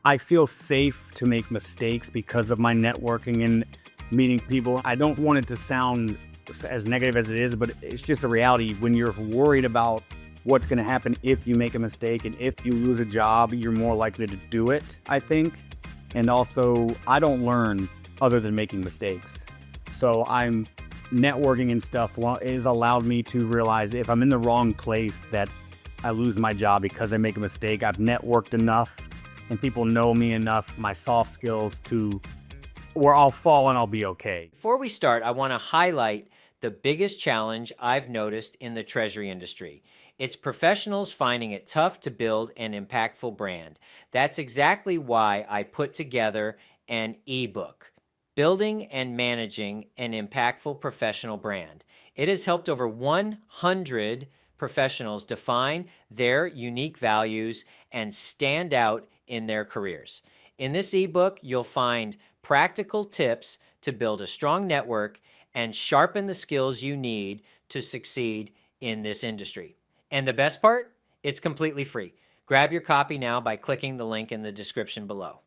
I feel safe to make mistakes because of my networking and meeting people. I don't want it to sound as negative as it is, but it's just a reality. When you're worried about what's going to happen if you make a mistake and if you lose a job, you're more likely to do it, I think. And also, I don't learn other than making mistakes. So I'm networking and stuff has allowed me to realize if I'm in the wrong place that I lose my job because I make a mistake. I've networked enough and people know me enough, my soft skills, to where I'll fall and I'll be okay. Before we start, I want to highlight the biggest challenge I've noticed in the Treasury industry. It's professionals finding it tough to build an impactful brand. That's exactly why I put together an ebook, Building and Managing an Impactful Professional Brand. It has helped over 100 professionals define their unique values and stand out in their careers. In this ebook, you'll find practical tips to build a strong network and sharpen the skills you need to succeed in this industry. And the best part? It's completely free. Grab your copy now by clicking the link in the description below.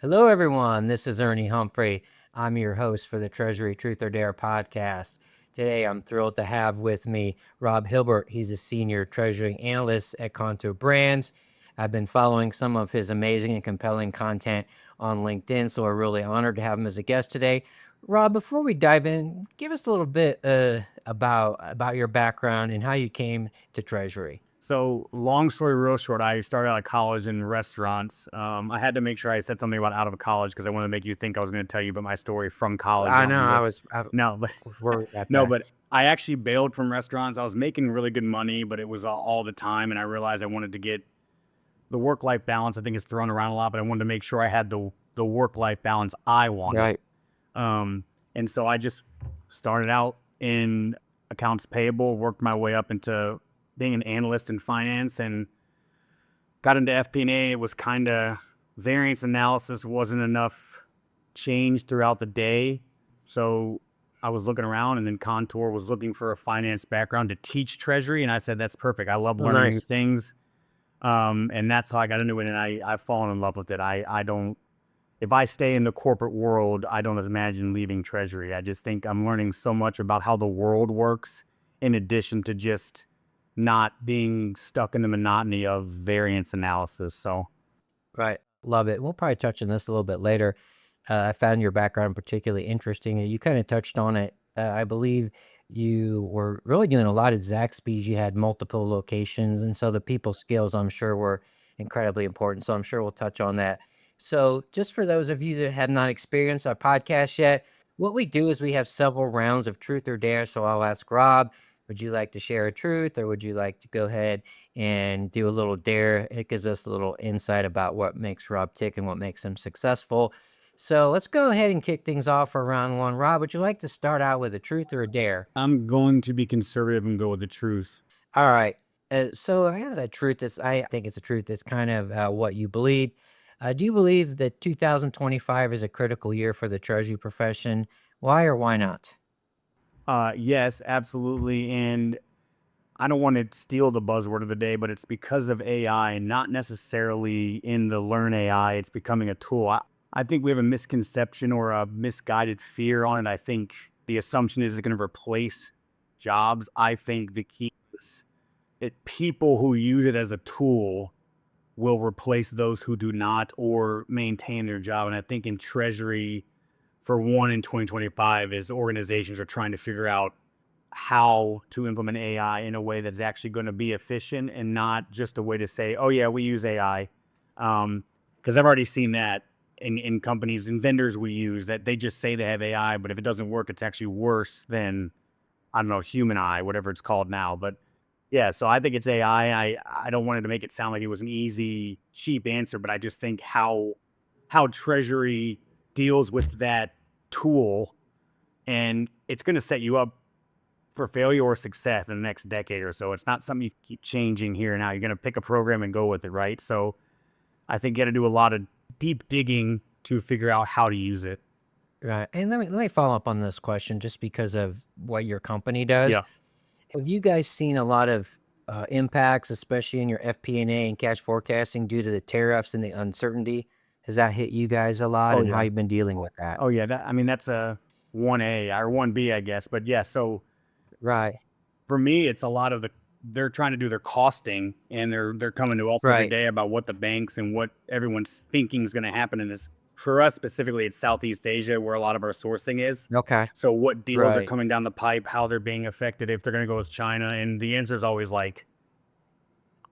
Hello, everyone. This is Ernie Humphrey. I'm your host for the Treasury Truth or Dare podcast. Today, I'm thrilled to have with me Rob Hilbert. He's a Senior Treasury Analyst at Kontoor Brands. I've been following some of his amazing and compelling content on LinkedIn, so we're really honored to have him as a guest today. Rob, before we dive in, give us a little bit about your background and how you came to Treasury. So long story real short, I started out of college in restaurants. I had to make sure I said something about out of college because I wanted to make you think I was going to tell you about my story from college. I know, I was worried about No, that. but I actually bailed from restaurants. I was making really good money, but it was all the time. And I realized I wanted to get the work-life balance. I think it's thrown around a lot, but I wanted to make sure I had the work-life balance I wanted. Right. And so I just started out in accounts payable, worked my way up into being an analyst in finance, and got into FP&A. It was kind of variance analysis wasn't enough change throughout the day. So I was looking around, and then Kontoor was looking for a finance background to teach treasury. And I said, that's perfect. I love learning new things. And that's how I got into it. And I've fallen in love with it. I don't, if I stay in the corporate world, I don't imagine leaving treasury. I just think I'm learning so much about how the world works in addition to just not being stuck in the monotony of variance analysis. So, Right. Love it. We'll probably touch on this a little bit later. I found your background particularly interesting. You kind of touched on it. I believe you were really doing a lot of Zaxby's. You had multiple locations, and so the people skills, I'm sure, were incredibly important. So I'm sure we'll touch on that. So just for those of you that have not experienced our podcast yet, what we do is we have several rounds of truth or dare. So I'll ask Rob, would you like to share a truth, or would you like to go ahead and do a little dare? It gives us a little insight about what makes Rob tick and what makes him successful. So let's go ahead and kick things off for round one. Rob, would you like to start out with a truth or a dare? I'm going to be conservative and go with the truth. All right. So I guess that truth is, I think it's a truth that's kind of what you believe. Do you believe that 2025 is a critical year for the Treasury profession? Why or why not? Yes, absolutely. And I don't want to steal the buzzword of the day, but it's because of AI, not necessarily in the learn AI. It's becoming a tool. I think we have a misconception or a misguided fear on it. I think the assumption is it's going to replace jobs. I think the key is that people who use it as a tool will replace those who do not or maintain their job. And I think in Treasury, for one, in 2025, is organizations are trying to figure out how to implement AI in a way that's actually going to be efficient and not just a way to say, oh, yeah, we use AI. Because I've already seen that in companies and vendors we use, that they just say they have AI, but if it doesn't work, it's actually worse than, I don't know, human eye, whatever it's called now. But yeah, so I think it's AI. I don't want it to make it sound like it was an easy, cheap answer, but I just think how Treasury deals with that tool, and it's going to set you up for failure or success in the next decade or so. It's not something you keep changing here and now. You're going to pick a program and go with it, right? So I think you got to do a lot of deep digging to figure out how to use it. Right. And let me follow up on this question just because of what your company does. Yeah. Have you guys seen a lot of impacts, especially in your FP&A and cash forecasting due to the tariffs and the uncertainty? Has that hit you guys a lot, Oh and how yeah. you been dealing with that? Oh yeah. I mean, that's a 1A or 1B, I guess. But yeah, so Right, for me, it's a lot of they're trying to do their costing, and they're coming to us every right. day about what the banks and what everyone's thinking is going to happen in this. For us specifically, it's Southeast Asia where a lot of our sourcing is. Okay, So what deals are right. coming down the pipe, how they're being affected, if they're going to go with China, and the answer is always like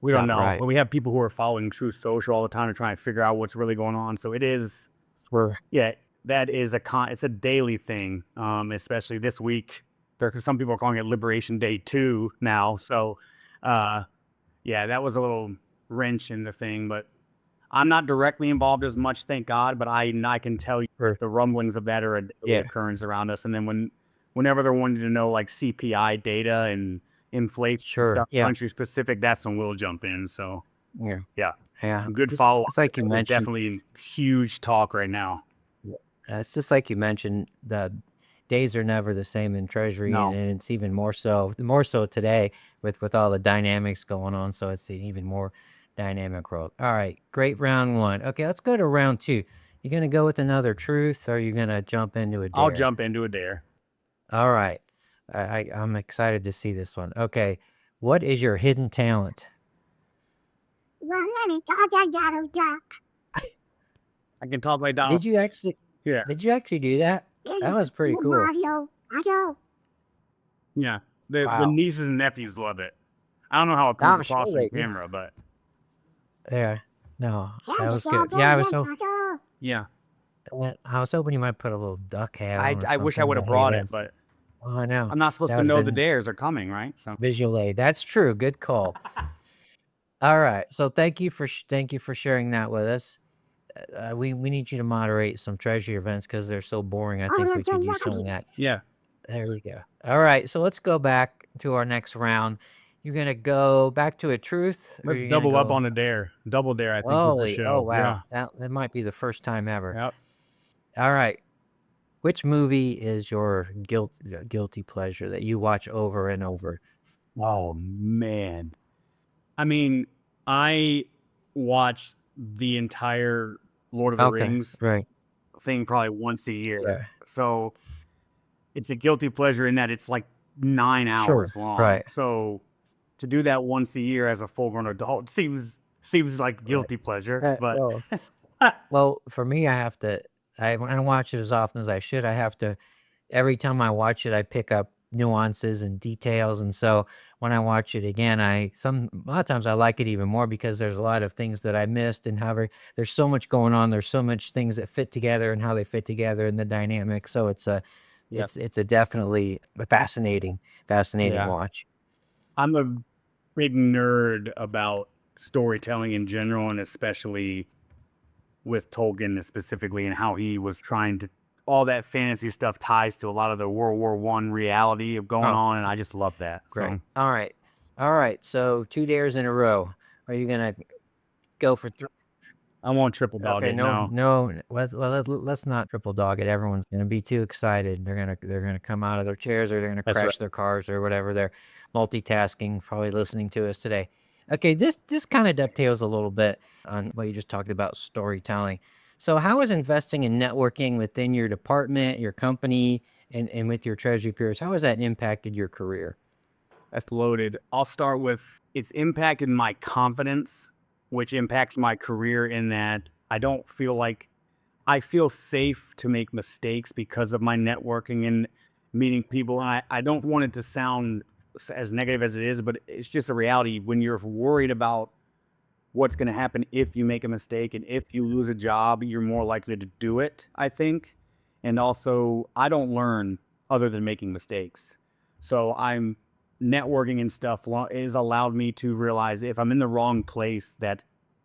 we don't Not know. right. But we have people who are following Truth Social all the time to try and figure out what's really going on. So it is, We're yeah, that is it's a daily thing. Especially this week. Some people are calling it Liberation Day 2 now. So, uh, yeah, that was a little wrench in the thing. But I'm not directly involved as much, thank God. But I can tell you we're the rumblings of that are a daily yeah, occurrence around us. And then whenever they're wanting to know like CPI data and inflation and sure. stuff, Yeah, country specific, that's when we'll jump in. So yeah, yeah, yeah. good follow up. It's like you That is mentioned. definitely huge talk right now. Yeah. It's just like you mentioned, the days are never the same in Treasury, and, No, and it's even more so today with all the dynamics going on. So it's an even more dynamic world. All right, great round one. Okay, let's go to round two. You gonna go with another truth, or are you gonna jump into a I'll dare? jump into a dare. All right, I'm excited to see this one. Okay, what is your hidden talent? I can talk like Donald. Did you actually Yeah, did you actually do that? That was pretty cool. yeah. The Wow. nieces and nephews love it. I don't know how it comes I'm sure across on they do. camera, but Yeah. No, that was good. Yeah, yeah, I was hoping you might put a little duck hat I on or I wish I something, would but have hey, brought it, that's but oh, I know. I'm not supposed That to would have know the been dares are coming, right? So visual aid. That's true. Good call. All right. So thank you for sharing that with us. We need you to moderate some treasury events because they're so boring. I think we could use some of that. yeah, There we go. All right. So let's go back to our next round. You're gonna go back to a truth, or let's you're gonna double up go on a dare. Double dare, I think, with the holy, oh show. wow. Yeah, That might be the first time ever. yep. All right. Which movie is your guilty pleasure that you watch over and over? Oh man. I mean, I watched the entire Lord of the Okay, Rings right. thing probably once a year. Yeah. So it's a guilty pleasure in that it's like 9 hours Sure. long. Right. So to do that once a year as a full grown adult seems like Right. guilty pleasure. But Well, for me, I don't watch it as often as I should. I have to every time I watch it, I pick up nuances and details, and so when I watch it again, a lot of times I like it even more because there's a lot of things that I missed, and there's so much going on. There's so much things that fit together and how they fit together and the dynamic. So yes, it's a definitely a fascinating yeah, watch. I'm a big nerd about storytelling in general, and especially with Tolkien specifically, and how he was trying to all that fantasy stuff ties to a lot of the World War I reality of going Oh, on, and I just love that. great. So All right. So 2 dares in a row. Are you gonna go for 3? I won't triple dog Okay, it. no, No, no. Let's not triple dog it. Everyone's gonna be too excited. They're gonna come out of their chairs, or they're gonna that's right. crash their cars, or whatever. They're multitasking, probably listening to us today. Okay, this kind of dovetails a little bit on what you just talked about, storytelling. So, how is investing in networking within your department, your company, and with your treasury peers? How has that impacted your career? That's loaded. I'll start with it's impacted my confidence, which impacts my career in that I feel safe to make mistakes because of my networking and meeting people. And I don't want it to sound as negative as it is, but it's just a reality. When you're worried about what's going to happen if you make a mistake and if you lose a job, you're more likely to do it, I think. And also, I don't learn other than making mistakes. So I'm networking and stuff is allowed me to realize if I'm in the wrong place that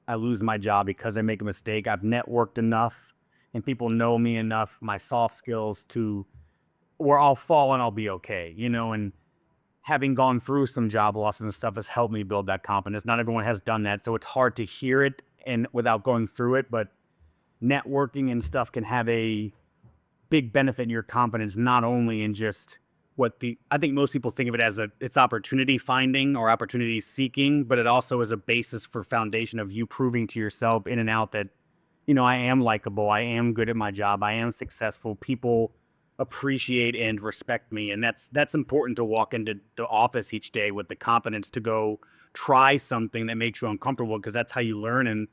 I lose my job because I make a mistake. I've networked enough and people know me enough, my soft skills to where I'll fall and I'll be okay, and having gone through some job losses and stuff has helped me build that confidence. Not everyone has done that, so it's hard to hear it and without going through it, but networking and stuff can have a big benefit in your confidence, not only in just I think most people think of it as it's opportunity finding or opportunity seeking, but it also is a basis for foundation of you proving to yourself in and out that, I am likable, I am good at my job, I am successful. People appreciate and respect me, and that's important to walk into the office each day with the confidence to go try something that makes you uncomfortable, because that's how you learn, and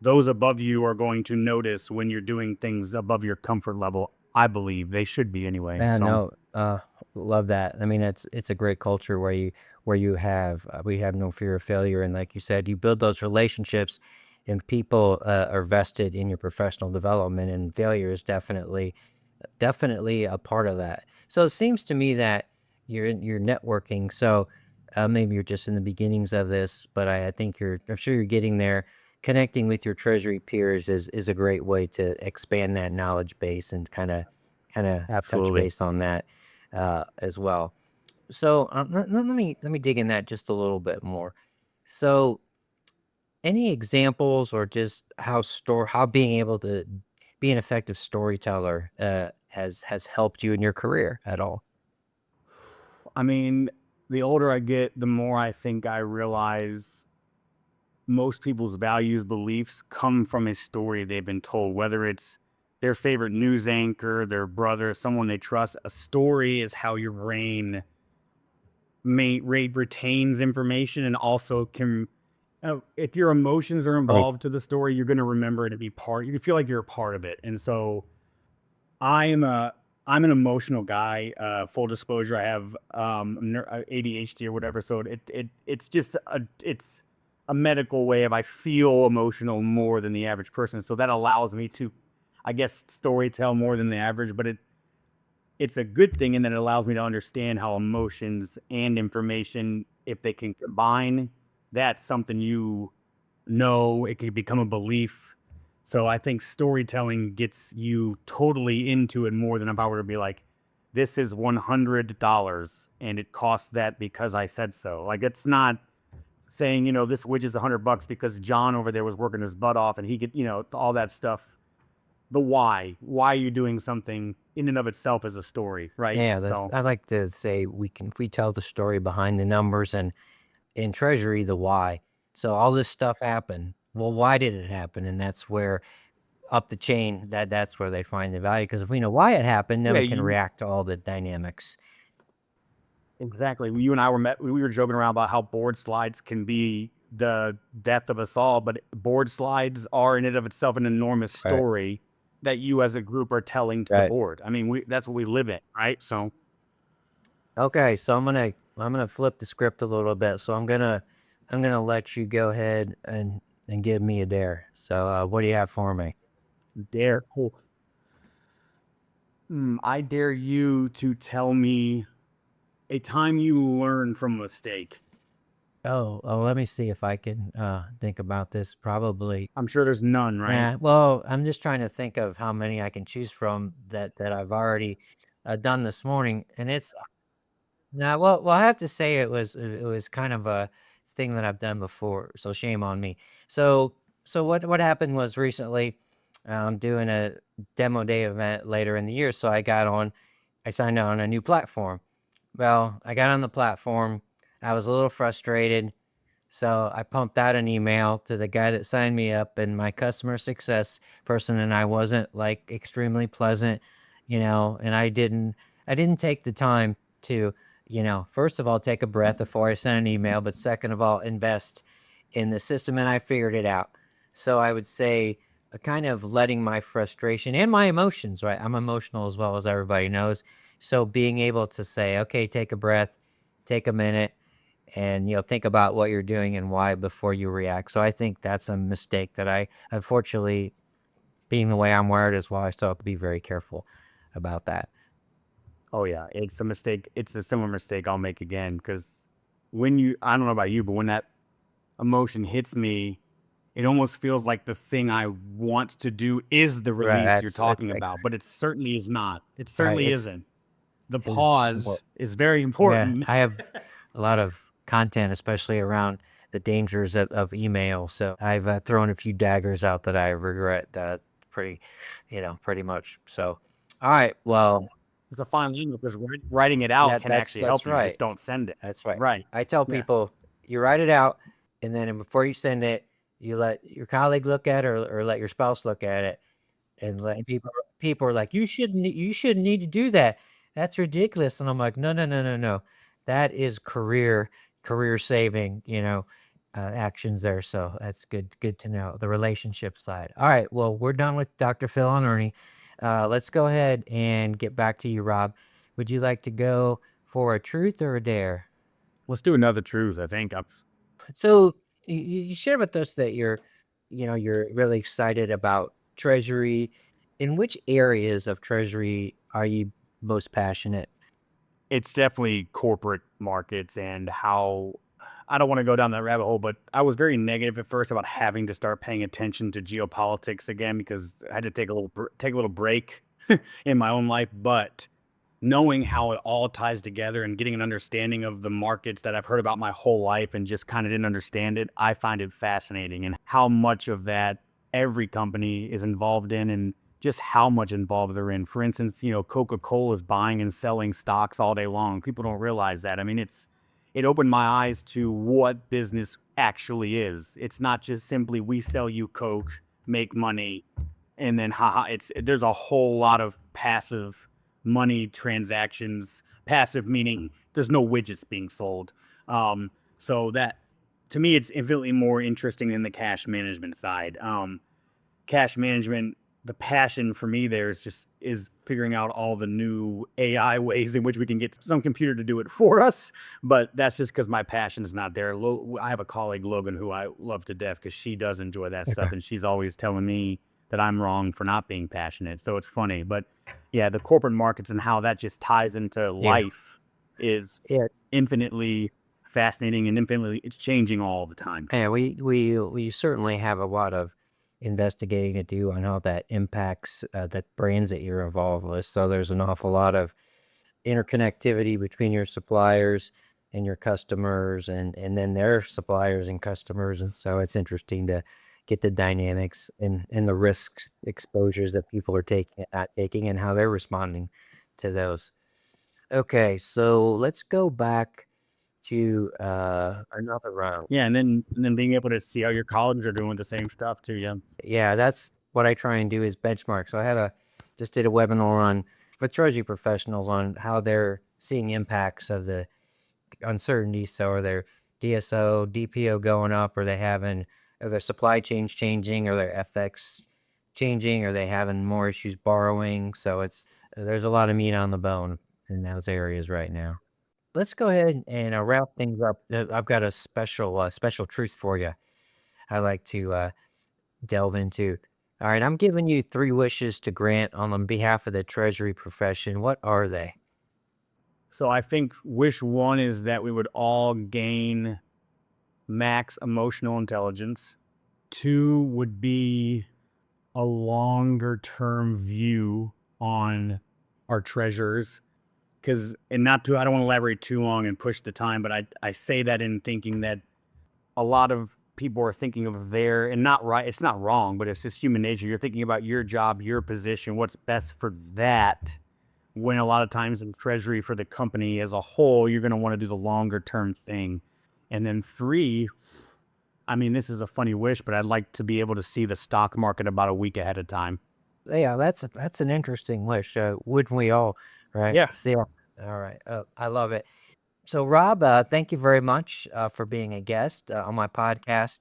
those above you are going to notice when you're doing things above your comfort level. I believe they should be anyway. Yeah, So no, love that. I mean, it's a great culture where you have we have no fear of failure, and like you said, you build those relationships, and people are vested in your professional development, and failure is definitely a part of that. So it seems to me that you're networking. So maybe you're just in the beginnings of this, but I think I'm sure you're getting there. Connecting with your treasury peers is a great way to expand that knowledge base and kind of touch absolutely. base on that as well. So let me dig in that just a little bit more. So any examples or just how being able to be an effective storyteller has helped you in your career at all? I mean, the older I get, the more I think I realize most people's values, beliefs come from a story they've been told, whether it's their favorite news anchor, their brother, someone they trust. A story is how your brain retains information, and also can, if your emotions are Right. involved to the story, you're going to remember it to be part. You feel like you're a part of it, and so I am a I'm an emotional guy. Full disclosure, I have ADHD or whatever. So it's just a medical way of, I feel emotional more than the average person. So that allows me to, I guess, story tell more than the average. But it's a good thing in that it allows me to understand how emotions and information, if they can combine, that's something it can become a belief. So I think storytelling gets you totally into it more than if I were to be like, this is $100 and it costs that because I said so. Like, it's not saying, this widget's $100 because John over there was working his butt off and he could, all that stuff. The why are you doing something in and of itself is a story, right? Yeah, So I like to say if we tell the story behind the numbers, and in treasury the why. So all this stuff happened. Well, why did it happen? And that's where up the chain that's where they find the value, because if we know why it happened, then yeah, we can you react to all the dynamics. exactly. You and I we were joking around about how board slides can be the death of us all, but board slides are in and of itself an enormous Right. story that you as a group are telling to the Right. board. I mean, that's what we live in, right? So Okay, so I'm gonna flip the script a little bit. So I'm gonna let you go ahead and give me a dare. So what do you have for me? dare, cool. I dare you to tell me a time you learned from a mistake. Oh, let me see if I can think about this. Probably. I'm sure there's none, right? Yeah. Well, I'm just trying to think of how many I can choose from that I've already done this morning, and it's now. Well, I have to say it was kind of a thing that I've done before, so shame on me. So what happened was recently, I'm doing a demo day event later in the year, so I signed on a new platform. Well, I got on the platform. I was a little frustrated. So I pumped out an email to the guy that signed me up, and my customer success person, and I wasn't like extremely pleasant, and I didn't take the time to, first of all, take a breath before I sent an email, but second of all, invest in the system, and I figured it out. So I would say kind of letting my frustration and my emotions, right? I'm emotional as well, as everybody knows. So being able to say, okay, take a breath, take a minute, and think about what you're doing and why before you react. So I think that's a mistake that I, unfortunately, being the way I'm wired as well, I still have to be very careful about that. Oh yeah, it's a mistake. It's a similar mistake I'll make again, because I don't know about you, but when that emotion hits me, it almost feels like the thing I want to do is the Right. release you're talking about, but it certainly is not. It Right. certainly isn't. The Is well, pause is very yeah. important. I have a lot of content, especially around the dangers of email. So I've thrown a few daggers out that I regret. Pretty much. So, all right. Well, It's a fine line because writing it out can actually help That's you. Just right. don't send it. That's right. Right. I tell Yeah. people, you write it out, and then before you send it, you let your colleague look at it, or let your spouse look at it, and let people are like, you shouldn't need to do that. That's ridiculous. And I'm like, no, no, no, no, no. That is career saving, actions there. So that's good to know. The relationship side. All right. Well, we're done with Dr. Phil and Ernie. Let's go ahead and get back to you, Rob. Would you like to go for a truth or a dare? Let's do another truth. I think So you shared with us that you're really excited about Treasury. In which areas of Treasury are you most passionate? it's definitely corporate markets and how I don't want to go down that rabbit hole, but I was very negative at first about having to start paying attention to geopolitics again because I had to take a little break in my own life. But knowing how it all ties together and getting an understanding of the markets that I've heard about my whole life and just kind of didn't understand it, I find it fascinating and how much of that every company is involved in and just how much involved they're in. For instance, Coca-Cola is buying and selling stocks all day long. People don't realize that. I mean, it opened my eyes to what business actually is. It's not just simply we sell you Coke, make money, and then haha. There's a whole lot of passive money transactions. Passive meaning there's no widgets being sold. So that to me, it's infinitely more interesting than the cash management side. Cash management, the passion for me there is figuring out all the new AI ways in which we can get some computer to do it for us. But that's just because my passion is not there. I have a colleague, Logan, who I love to death because she does enjoy that stuff, and she's always telling me that I'm wrong for not being passionate. So it's funny, but yeah, the corporate markets and how that just ties into life is Yeah. infinitely fascinating and infinitely it's changing all the time. Yeah, we certainly have a lot of investigating to do on how that impacts the brands that you're involved with. So there's an awful lot of interconnectivity between your suppliers and your customers, and then their suppliers and customers. And so it's interesting to get the dynamics and the risk exposures that people are taking and how they're responding to those. Okay, so let's go back to another round. Yeah, and then being able to see how your colleagues are doing the same stuff too. Yeah. Yeah, that's what I try and do is benchmark. So just did a webinar on for Treasury professionals on how they're seeing impacts of the uncertainty. So are their DSO, DPO going up? Are their supply chains changing? Are their FX changing? Are they having more issues borrowing? So there's a lot of meat on the bone in those areas right now. Let's go ahead and wrap things up. I've got a special truth for you. I like to delve into. All right, I'm giving you 3 wishes to grant on behalf of the Treasury profession. What are they? So I think wish one is that we would all gain max emotional intelligence. 2 would be a longer term view on our treasures. I don't want to elaborate too long and push the time, but I say that in thinking that a lot of people are thinking of and not right. It's not wrong, but it's just human nature. You're thinking about your job, your position, what's best for that. When a lot of times in Treasury for the company as a whole, you're going to want to do the longer term thing. And then 3, I mean, this is a funny wish, but I'd like to be able to see the stock market about a week ahead of time. Yeah, that's an interesting wish. Wouldn't we all, right? Yeah. See, all right. I love it. So, Rob, thank you very much for being a guest on my podcast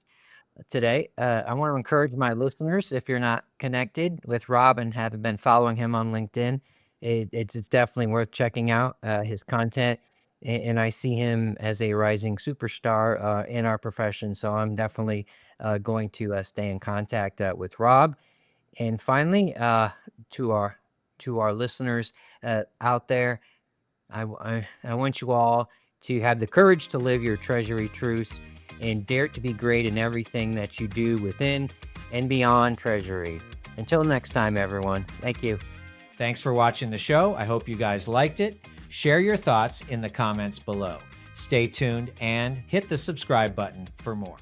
today. I want to encourage my listeners, if you're not connected with Rob and haven't been following him on LinkedIn, it's definitely worth checking out his content. And I see him as a rising superstar in our profession. So I'm definitely going to stay in contact with Rob. And finally, to our listeners out there, I want you all to have the courage to live your Treasury truths and dare to be great in everything that you do within and beyond Treasury. Until next time, everyone. Thank you. Thanks for watching the show. I hope you guys liked it. Share your thoughts in the comments below. Stay tuned and hit the subscribe button for more.